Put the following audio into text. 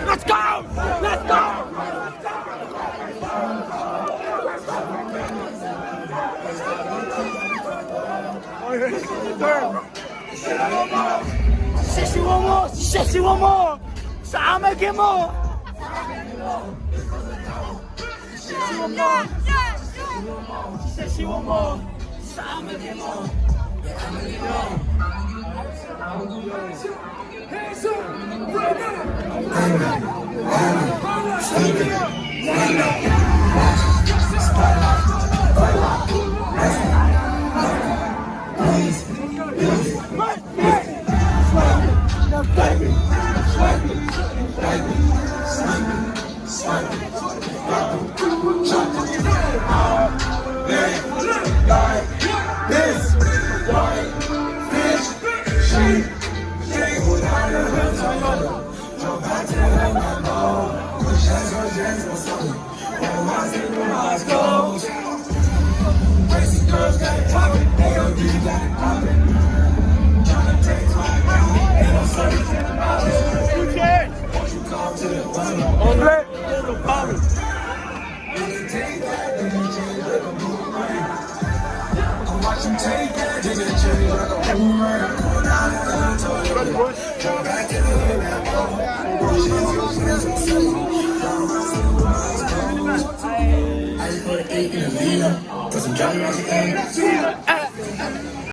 Let's go! Let's go! She want more! She want more! So I'll make it more! She want more! She said she want more! So I'll make it more! Hands up! Right Cause I'm driving around the game.